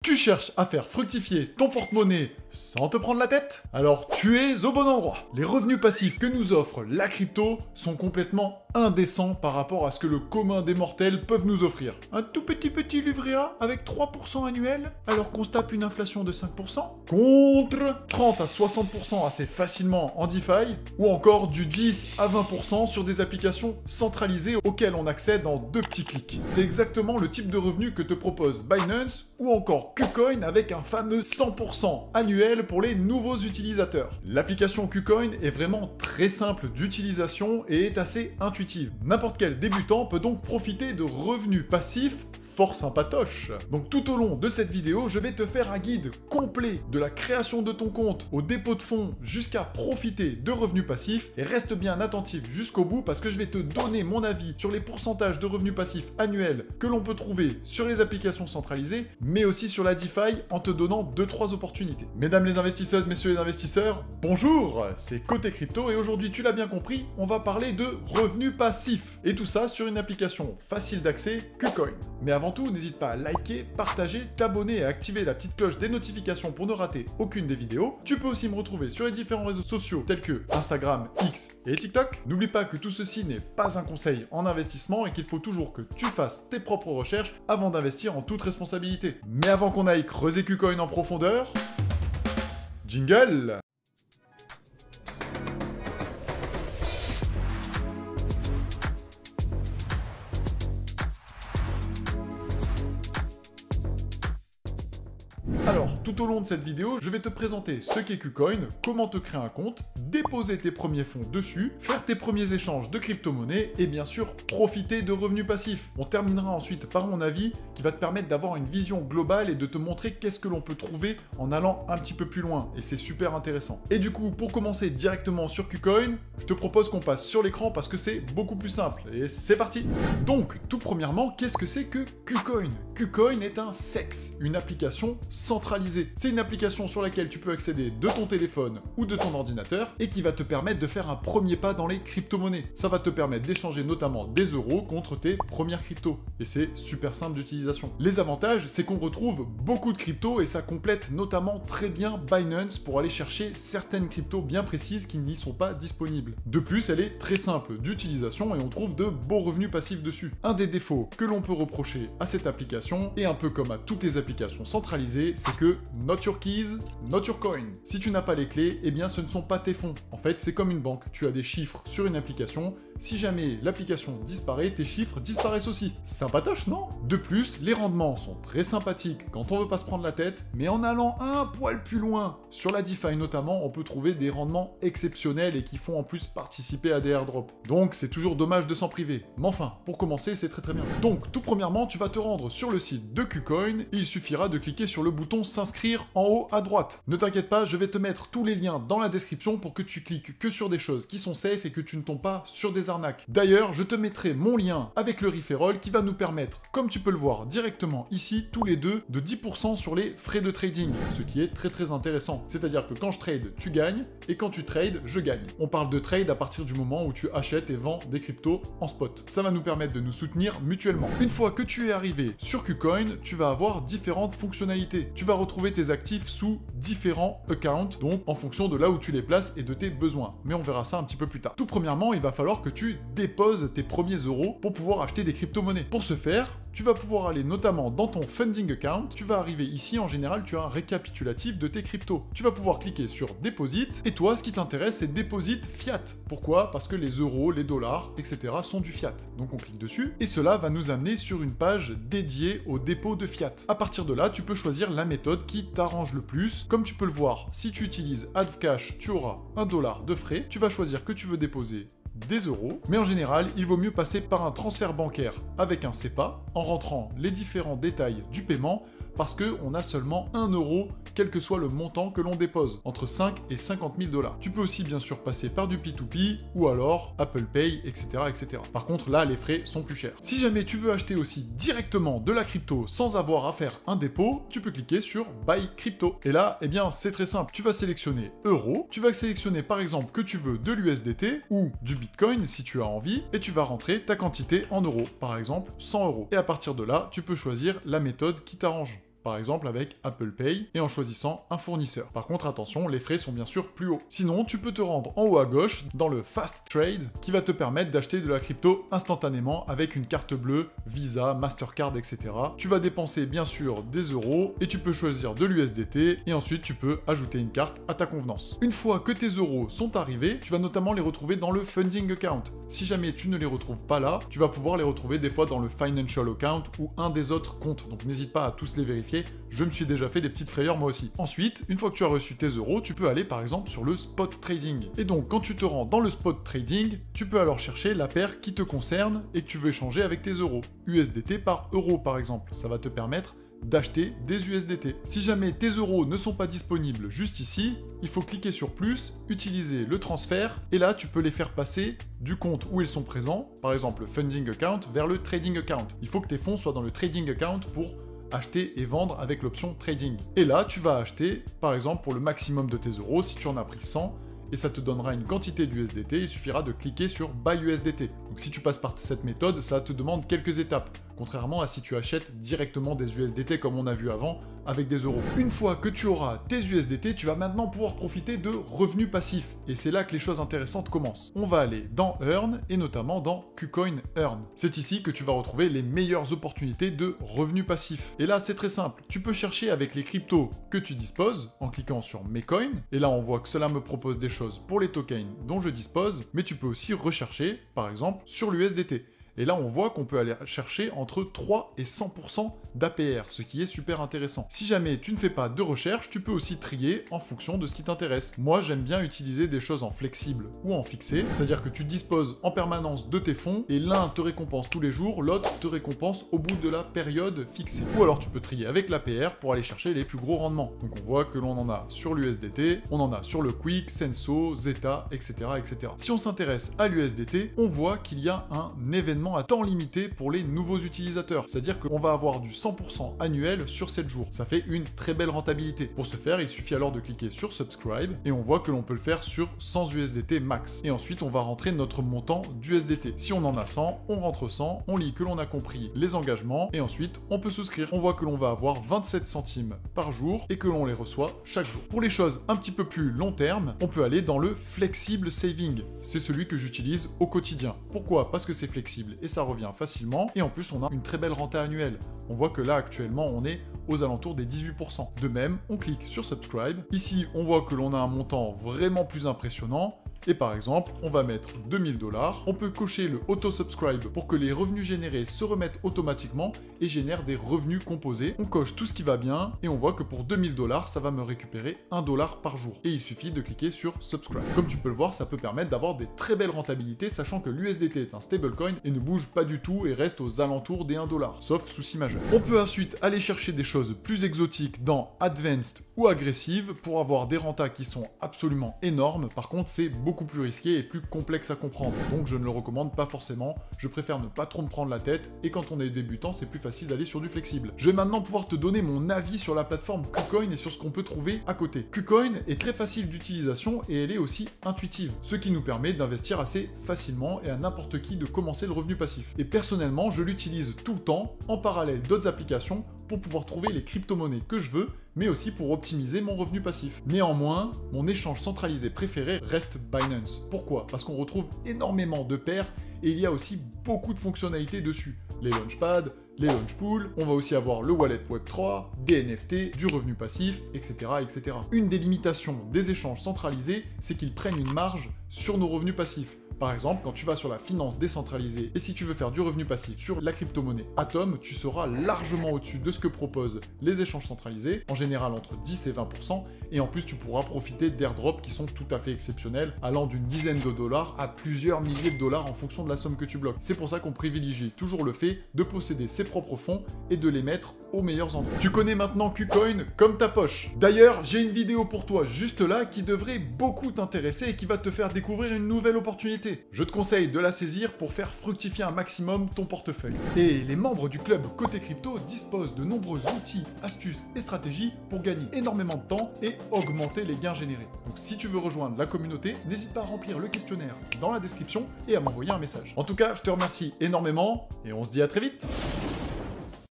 Tu cherches à faire fructifier ton porte-monnaie sans te prendre la tête? Alors tu es au bon endroit. Les revenus passifs que nous offre la crypto sont complètement indécents par rapport à ce que le commun des mortels peuvent nous offrir. Un tout petit livret A avec 3% annuel alors qu'on se tape une inflation de 5% contre 30 à 60% assez facilement en DeFi ou encore du 10 à 20% sur des applications centralisées auxquelles on accède en 2 petits clics. C'est exactement le type de revenu que te propose Binance ou encore KuCoin avec un fameux 100% annuel pour les nouveaux utilisateurs. L'application KuCoin est vraiment très simple d'utilisation et est assez intuitive. N'importe quel débutant peut donc profiter de revenus passifs fort sympatoche. Donc tout au long de cette vidéo, je vais te faire un guide complet de la création de ton compte au dépôt de fonds jusqu'à profiter de revenus passifs. Et reste bien attentif jusqu'au bout parce que je vais te donner mon avis sur les pourcentages de revenus passifs annuels que l'on peut trouver sur les applications centralisées, mais aussi sur la DeFi en te donnant 2-3 opportunités. Mesdames les investisseuses, messieurs les investisseurs, bonjour, c'est Côté Crypto et aujourd'hui, tu l'as bien compris, on va parler de revenus passifs. Et tout ça sur une application facile d'accès, KuCoin. Mais avant tout, n'hésite pas à liker, partager, t'abonner et activer la petite cloche des notifications pour ne rater aucune des vidéos. Tu peux aussi me retrouver sur les différents réseaux sociaux tels que Instagram, X et TikTok. N'oublie pas que tout ceci n'est pas un conseil en investissement et qu'il faut toujours que tu fasses tes propres recherches avant d'investir en toute responsabilité. Mais avant qu'on aille creuser KuCoin en profondeur, jingle! Alors, tout au long de cette vidéo, je vais te présenter ce qu'est KuCoin, comment te créer un compte, déposer tes premiers fonds dessus, faire tes premiers échanges de crypto-monnaies et bien sûr profiter de revenus passifs. On terminera ensuite par mon avis qui va te permettre d'avoir une vision globale et de te montrer qu'est-ce que l'on peut trouver en allant un petit peu plus loin et c'est super intéressant. Et du coup, pour commencer directement sur KuCoin, je te propose qu'on passe sur l'écran parce que c'est beaucoup plus simple et c'est parti. Donc, tout premièrement, qu'est-ce que c'est que KuCoin? KuCoin est un CEX, une application centralisée. C'est une application sur laquelle tu peux accéder de ton téléphone ou de ton ordinateur et qui va te permettre de faire un premier pas dans les crypto-monnaies. Ça va te permettre d'échanger notamment des euros contre tes premières cryptos. Et c'est super simple d'utilisation. Les avantages, c'est qu'on retrouve beaucoup de cryptos et ça complète notamment très bien Binance pour aller chercher certaines cryptos bien précises qui n'y sont pas disponibles. De plus, elle est très simple d'utilisation et on trouve de beaux revenus passifs dessus. Un des défauts que l'on peut reprocher à cette application, et un peu comme à toutes les applications centralisées, c'est que not your keys, not your coin. Si tu n'as pas les clés, eh bien ce ne sont pas tes fonds. En fait, c'est comme une banque. Tu as des chiffres sur une application. Si jamais l'application disparaît, tes chiffres disparaissent aussi. Sympatoche, non? De plus, les rendements sont très sympathiques quand on veut pas se prendre la tête, mais en allant un poil plus loin, sur la DeFi notamment, on peut trouver des rendements exceptionnels et qui font en plus participer à des airdrops. Donc c'est toujours dommage de s'en priver. Mais enfin, pour commencer, c'est très bien. Donc tout premièrement, tu vas te rendre sur le site de KuCoin et il suffira de cliquer sur le bouton s'inscrire en haut à droite. Ne t'inquiète pas, je vais te mettre tous les liens dans la description pour que tu cliques que sur des choses qui sont safe et que tu ne tombes pas sur des arnaques. D'ailleurs, je te mettrai mon lien avec le referral qui va nous permettre, comme tu peux le voir directement ici, tous les deux, de 10% sur les frais de trading, ce qui est très intéressant. C'est-à-dire que quand je trade, tu gagnes, et quand tu trades, je gagne. On parle de trade à partir du moment où tu achètes et vends des cryptos en spot. Ça va nous permettre de nous soutenir mutuellement. Une fois que tu es arrivé sur KuCoin, tu vas avoir différentes fonctionnalités. Tu vas retrouver tes actifs sous différents accounts, donc en fonction de là où tu les places et de tes besoins. Mais on verra ça un petit peu plus tard. Tout premièrement, il va falloir que tu déposes tes premiers euros pour pouvoir acheter des crypto-monnaies. Pour ce faire, tu vas pouvoir aller notamment dans ton funding account. Tu vas arriver ici, en général, tu as un récapitulatif de tes cryptos. Tu vas pouvoir cliquer sur Deposit et toi, ce qui t'intéresse, c'est Deposit Fiat. Pourquoi? Parce que les euros, les dollars, etc. sont du fiat. Donc on clique dessus et cela va nous amener sur une page dédiée au dépôt de fiat. À partir de là, tu peux choisir la méthode qui t'arrange le plus. Comme tu peux le voir, si tu utilises AdVcash, tu auras $1 de frais. Tu vas choisir que tu veux déposer des euros, mais en général, il vaut mieux passer par un transfert bancaire avec un SEPA en rentrant les différents détails du paiement parce qu'on a seulement 1 euro, quel que soit le montant que l'on dépose, entre 5 et 50 000 $. Tu peux aussi bien sûr passer par du P2P ou alors Apple Pay, etc., etc. Par contre, là, les frais sont plus chers. Si jamais tu veux acheter aussi directement de la crypto sans avoir à faire un dépôt, tu peux cliquer sur Buy Crypto. Et là, eh bien, c'est très simple. Tu vas sélectionner euros, tu vas sélectionner par exemple que tu veux de l'USDT ou du Bitcoin si tu as envie, et tu vas rentrer ta quantité en euros, par exemple 100 euros. Et à partir de là, tu peux choisir la méthode qui t'arrange. par exemple avec Apple Pay et en choisissant un fournisseur. Par contre, attention, les frais sont bien sûr plus hauts. Sinon, tu peux te rendre en haut à gauche dans le Fast Trade qui va te permettre d'acheter de la crypto instantanément avec une carte bleue, Visa, Mastercard, etc. Tu vas dépenser bien sûr des euros et tu peux choisir de l'USDT et ensuite tu peux ajouter une carte à ta convenance. Une fois que tes euros sont arrivés, tu vas notamment les retrouver dans le Funding Account. Si jamais tu ne les retrouves pas là, tu vas pouvoir les retrouver des fois dans le Financial Account ou un des autres comptes. Donc n'hésite pas à tous les vérifier, je me suis déjà fait des petites frayeurs moi aussi. Ensuite, une fois que tu as reçu tes euros, tu peux aller par exemple sur le Spot Trading. Et donc quand tu te rends dans le Spot Trading, tu peux alors chercher la paire qui te concerne et que tu veux échanger avec tes euros. USDT par euro par exemple, ça va te permettre d'acheter des USDT. Si jamais tes euros ne sont pas disponibles juste ici, il faut cliquer sur plus, utiliser le transfert, et là tu peux les faire passer du compte où ils sont présents, par exemple le Funding Account, vers le Trading Account. Il faut que tes fonds soient dans le Trading Account pour acheter et vendre avec l'option Trading. Et là tu vas acheter, par exemple pour le maximum de tes euros, si tu en as pris 100, et ça te donnera une quantité d'USDT, il suffira de cliquer sur Buy USDT. Donc si tu passes par cette méthode, ça te demande quelques étapes, contrairement à si tu achètes directement des USDT comme on a vu avant, avec des euros. Une fois que tu auras tes USDT, tu vas maintenant pouvoir profiter de revenus passifs. Et c'est là que les choses intéressantes commencent. On va aller dans Earn, et notamment dans KuCoin Earn. C'est ici que tu vas retrouver les meilleures opportunités de revenus passifs. Et là, c'est très simple. Tu peux chercher avec les cryptos que tu disposes, en cliquant sur Mes Coins, et là on voit que cela me propose des choses pour les tokens dont je dispose, mais tu peux aussi rechercher, par exemple, sur l'USDT. Et là, on voit qu'on peut aller chercher entre 3 et 100% d'APR, ce qui est super intéressant. Si jamais tu ne fais pas de recherche, tu peux aussi trier en fonction de ce qui t'intéresse. Moi, j'aime bien utiliser des choses en flexible ou en fixé, c'est-à-dire que tu disposes en permanence de tes fonds et l'un te récompense tous les jours, l'autre te récompense au bout de la période fixée. Ou alors tu peux trier avec l'APR pour aller chercher les plus gros rendements. Donc on voit que l'on en a sur l'USDT, on en a sur le Quick, Senso, Zeta, etc., etc. Si on s'intéresse à l'USDT, on voit qu'il y a un événement à temps limité pour les nouveaux utilisateurs. C'est-à-dire qu'on va avoir du 100% annuel sur 7 jours. Ça fait une très belle rentabilité. Pour ce faire, il suffit alors de cliquer sur Subscribe et on voit que l'on peut le faire sur 100 USDT max. Et ensuite, on va rentrer notre montant d'USDT. Si on en a 100, on rentre 100, on lit que l'on a compris les engagements et ensuite, on peut souscrire. On voit que l'on va avoir 27 centimes par jour et que l'on les reçoit chaque jour. Pour les choses un petit peu plus long terme, on peut aller dans le Flexible Saving. C'est celui que j'utilise au quotidien. Pourquoi? Parce que c'est flexible et ça revient facilement, et en plus on a une très belle renta annuelle. On voit que là actuellement on est aux alentours des 18%. De même, on clique sur Subscribe. Ici, on voit que l'on a un montant vraiment plus impressionnant. Et par exemple, on va mettre 2000 $. On peut cocher le auto-subscribe pour que les revenus générés se remettent automatiquement et génèrent des revenus composés. On coche tout ce qui va bien et on voit que pour 2000 $, ça va me récupérer $1 par jour. Et il suffit de cliquer sur Subscribe. Comme tu peux le voir, ça peut permettre d'avoir des très belles rentabilités, sachant que l'USDT est un stablecoin et ne bouge pas du tout et reste aux alentours des $1, sauf souci majeur. On peut ensuite aller chercher des choses plus exotiques dans Advanced ou Aggressive pour avoir des rentas qui sont absolument énormes. Par contre, c'est beaucoup plus risqué et plus complexe à comprendre. Donc je ne le recommande pas forcément. Je préfère ne pas trop me prendre la tête et quand on est débutant, c'est plus facile d'aller sur du flexible. Je vais maintenant pouvoir te donner mon avis sur la plateforme KuCoin et sur ce qu'on peut trouver à côté. KuCoin est très facile d'utilisation et elle est aussi intuitive, ce qui nous permet d'investir assez facilement et à n'importe qui de commencer le revenu passif. Et personnellement, je l'utilise tout le temps en parallèle d'autres applications pour pouvoir trouver les crypto-monnaies que je veux, mais aussi pour optimiser mon revenu passif. Néanmoins, mon échange centralisé préféré reste Binance. Pourquoi? Parce qu'on retrouve énormément de paires et il y a aussi beaucoup de fonctionnalités dessus. Les launchpads, les launchpools, on va aussi avoir le wallet Web3, des NFT, du revenu passif, etc., etc. Une des limitations des échanges centralisés, c'est qu'ils prennent une marge sur nos revenus passifs. Par exemple, quand tu vas sur la finance décentralisée et si tu veux faire du revenu passif sur la crypto-monnaie Atom, tu seras largement au-dessus de ce que proposent les échanges centralisés, en général entre 10 et 20%, et en plus tu pourras profiter d'airdrops qui sont tout à fait exceptionnels, allant d'une dizaine de dollars à plusieurs milliers de dollars en fonction de la somme que tu bloques. C'est pour ça qu'on privilégie toujours le fait de posséder ses propres fonds et de les mettre aux meilleurs endroits. Tu connais maintenant KuCoin comme ta poche. D'ailleurs, j'ai une vidéo pour toi juste là qui devrait beaucoup t'intéresser et qui va te faire découvrir une nouvelle opportunité. Je te conseille de la saisir pour faire fructifier un maximum ton portefeuille. Et les membres du club Côté Crypto disposent de nombreux outils, astuces et stratégies pour gagner énormément de temps et augmenter les gains générés. Donc si tu veux rejoindre la communauté, n'hésite pas à remplir le questionnaire dans la description et à m'envoyer un message. En tout cas, je te remercie énormément et on se dit à très vite.